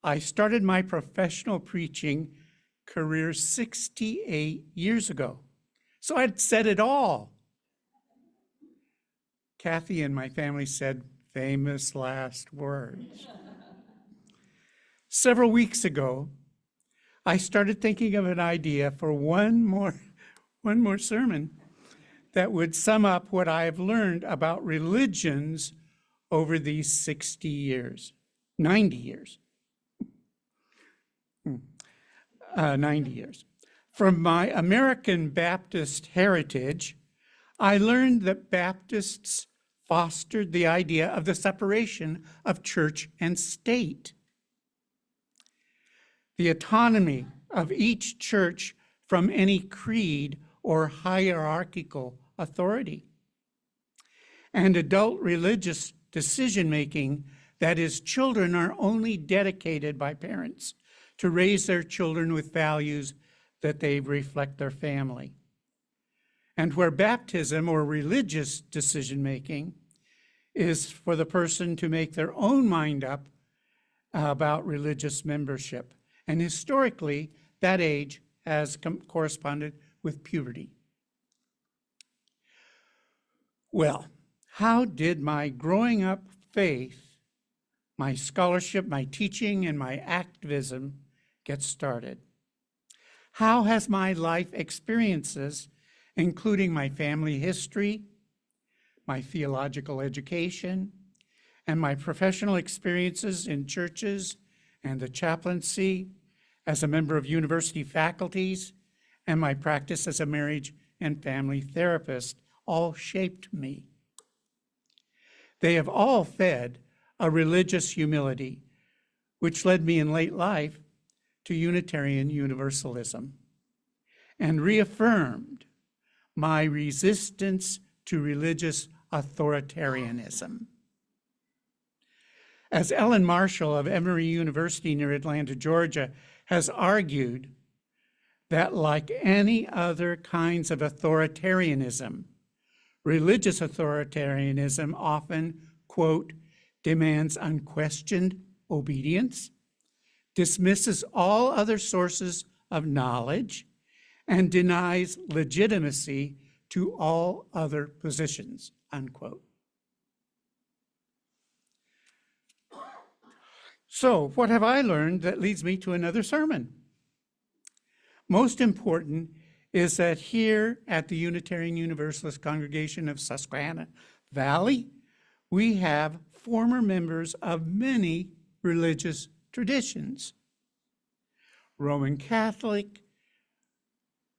I started my professional preaching career 68 years ago. So I'd said it all. Kathy and my family said famous last words. Several weeks ago, I started thinking of an idea for one more sermon that would sum up what I have learned about religions over these 60 years, 90 years. 90 years. From my American Baptist heritage, I learned that Baptists fostered the idea of the separation of church and state, the autonomy of each church from any creed or hierarchical authority, and adult religious decision-making, that is, children are only dedicated by parents to raise their children with values that they reflect their family. And where baptism or religious decision-making is for the person to make their own mind up about religious membership. And historically, that age has corresponded with puberty. Well, how did my growing up faith, my scholarship, my teaching, and my activism get started? How has my life experiences, including my family history, my theological education, and my professional experiences in churches and the chaplaincy as a member of university faculties, and my practice as a marriage and family therapist, all shaped me? They have all fed a religious humility, which led me in late life to Unitarian Universalism and reaffirmed my resistance to religious authoritarianism. As Ellen Marshall of Emory University near Atlanta, Georgia, has argued, that like any other kinds of authoritarianism, religious authoritarianism often, quote, demands unquestioned obedience, dismisses all other sources of knowledge, and denies legitimacy to all other positions, unquote. So, what have I learned that leads me to another sermon? Most important is that here at the Unitarian Universalist Congregation of Susquehanna Valley, we have former members of many religious traditions: Roman Catholic,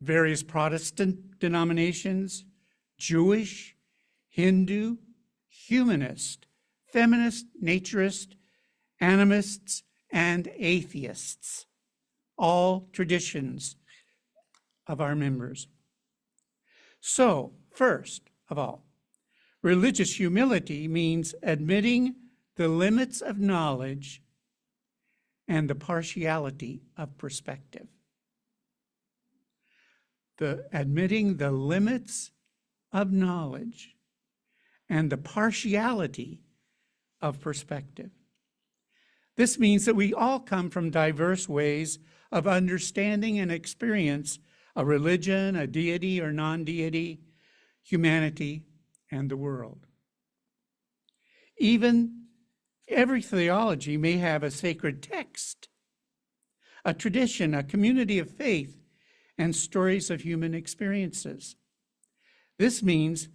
various Protestant denominations, Jewish, Hindu, humanist, feminist, naturist, animists, and atheists, all traditions of our members. So, first of all, religious humility means admitting the limits of knowledge and the partiality of perspective. Admitting the limits of knowledge and the partiality of perspective. This means that we all come from diverse ways of understanding and experience a religion, a deity or non-deity, humanity, and the world. Even every theology may have a sacred text, a tradition, a community of faith, and stories of human experiences. This means,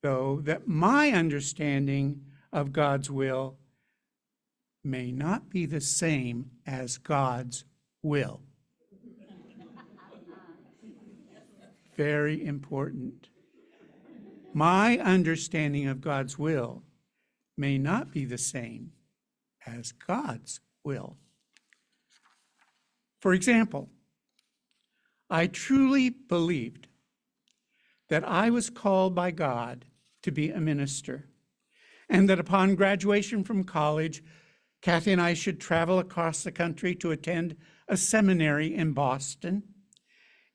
though, that my understanding of God's will may not be the same as God's will. Very important. My understanding of God's will may not be the same as God's will. For example, I truly believed that I was called by God to be a minister, and that upon graduation from college, Kathy and I should travel across the country to attend a seminary in Boston,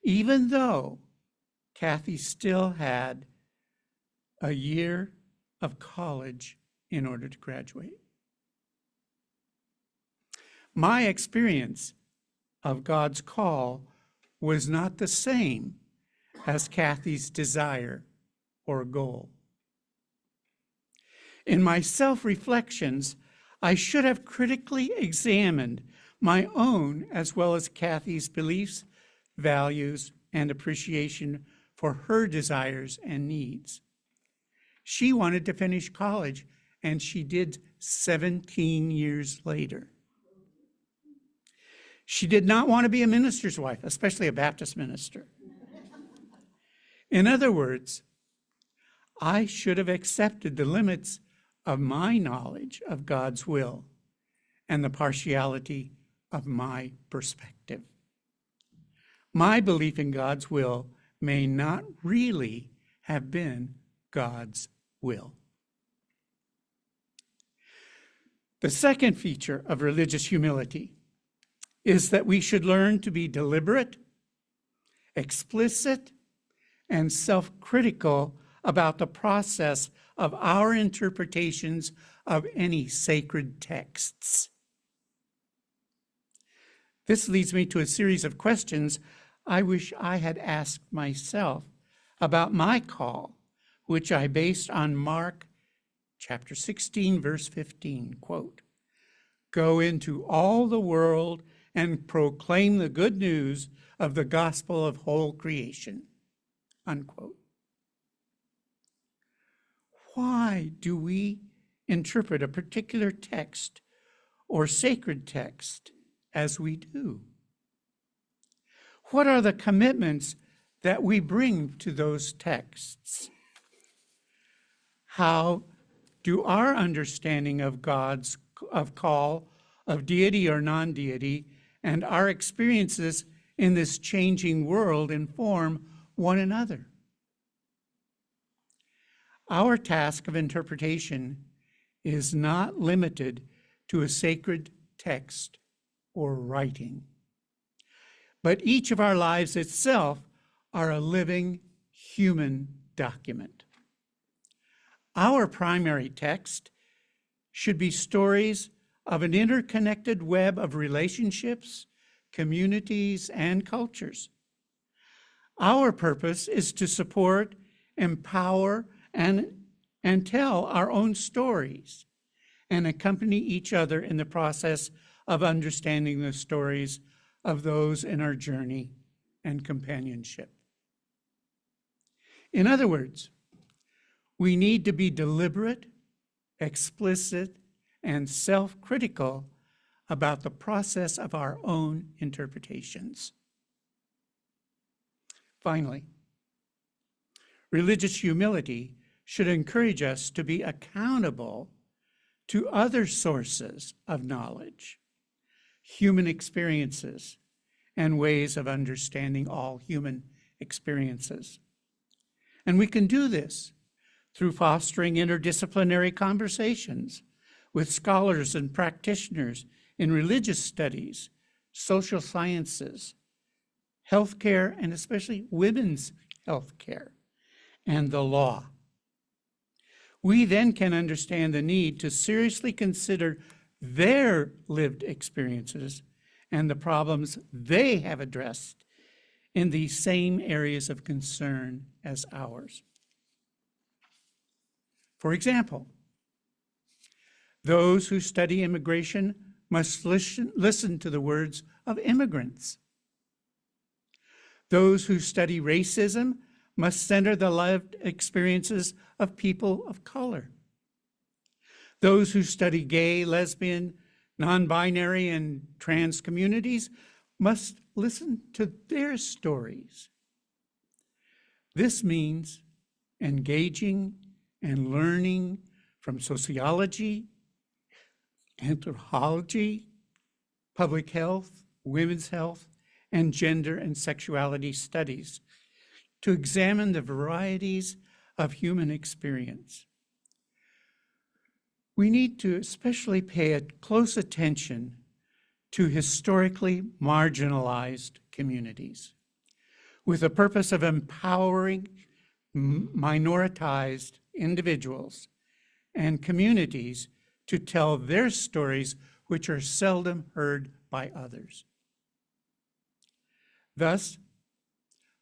even though Kathy still had a year of college in order to graduate. My experience of God's call was not the same as Kathy's desire or goal. In my self-reflections, I should have critically examined my own as well as Kathy's beliefs, values, and appreciation for her desires and needs. She wanted to finish college, and she did 17 years later. She did not want to be a minister's wife, especially a Baptist minister. In other words, I should have accepted the limits of my knowledge of God's will and the partiality of my perspective. My belief in God's will may not really have been God's will. The second feature of religious humility is that we should learn to be deliberate, explicit, and self-critical about the process of our interpretations of any sacred texts. This leads me to a series of questions I wish I had asked myself about my call, which I based on Mark chapter 16, verse 15, quote, "Go into all the world and proclaim the good news of the gospel of whole creation," unquote. Why do we interpret a particular text or sacred text as we do? What are the commitments that we bring to those texts? How do our understanding of God's call, of deity or non-deity, and our experiences in this changing world inform one another? Our task of interpretation is not limited to a sacred text or writing, but each of our lives itself are a living human document. Our primary text should be stories of an interconnected web of relationships, communities, and cultures. Our purpose is to support, empower, and tell our own stories and accompany each other in the process of understanding the stories of those in our journey and companionship. In other words, we need to be deliberate, explicit, and self-critical about the process of our own interpretations. Finally, religious humility should encourage us to be accountable to other sources of knowledge, human experiences, and ways of understanding all human experiences. And we can do this through fostering interdisciplinary conversations with scholars and practitioners in religious studies, social sciences, healthcare, and especially women's healthcare, and the law. We then can understand the need to seriously consider their lived experiences and the problems they have addressed in these same areas of concern as ours. For example, those who study immigration must listen to the words of immigrants. Those who study racism must center the lived experiences of people of color. Those who study gay, lesbian, non-binary, and trans communities must listen to their stories. This means engaging and learning from sociology, anthropology, public health, women's health, and gender and sexuality studies to examine the varieties of human experience. We need to especially pay close attention to historically marginalized communities with the purpose of empowering minoritized individuals and communities to tell their stories which are seldom heard by others. Thus,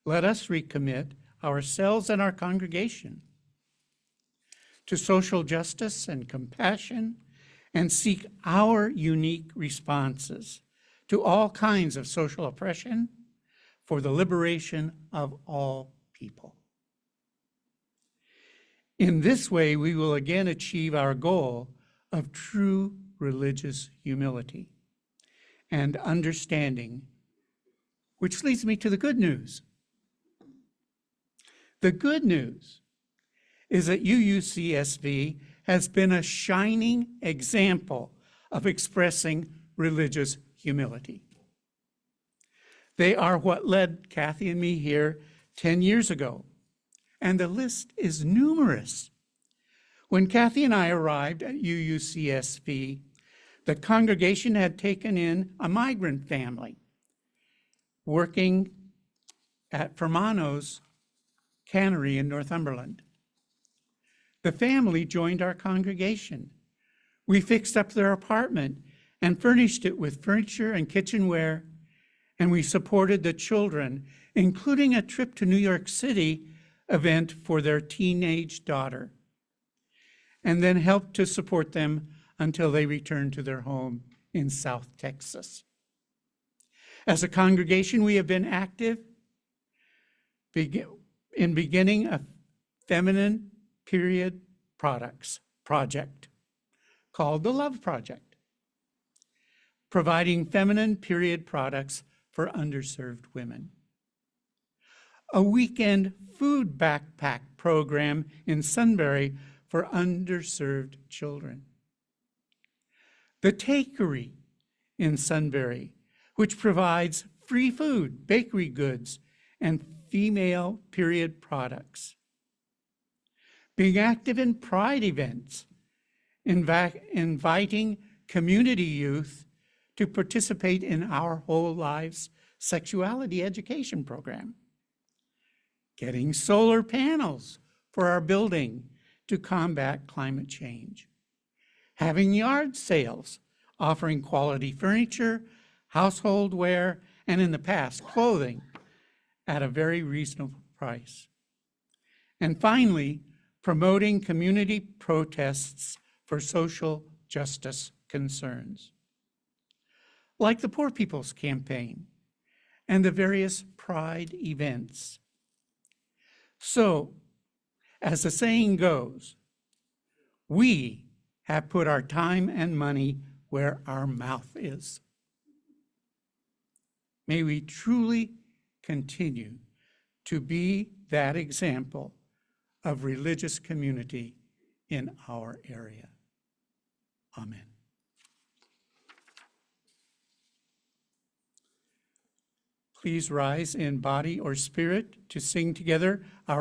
let us recommit ourselves and our congregation to social justice and compassion and seek our unique responses to all kinds of social oppression for the liberation of all people. In this way, we will again achieve our goal of true religious humility and understanding, which leads me to the good news. The good news is that UUCSV has been a shining example of expressing religious humility. They are what led Kathy and me here 10 years ago, and the list is numerous. When Kathy and I arrived at UUCSV, the congregation had taken in a migrant family working at Fermano's cannery in Northumberland. The family joined our congregation. We fixed up their apartment and furnished it with furniture and kitchenware, and we supported the children, including a trip to New York City event for their teenage daughter, and then helped to support them until they returned to their home in South Texas. As a congregation, we have been active in beginning a feminine period products project called the Love Project, providing feminine period products for underserved women. A weekend food backpack program in Sunbury for underserved children. The Takery in Sunbury, which provides free food, bakery goods, and female period products. Being active in pride events, inviting community youth to participate in Our Whole Lives sexuality education program. Getting solar panels for our building to combat climate change. Having yard sales, offering quality furniture, household wear, and in the past, clothing at a very reasonable price. And finally, promoting community protests for social justice concerns, like the Poor People's Campaign and the various pride events. So, as the saying goes, we have put our time and money where our mouth is. May we truly continue to be that example of religious community in our area. Amen. Please rise in body or spirit to sing together our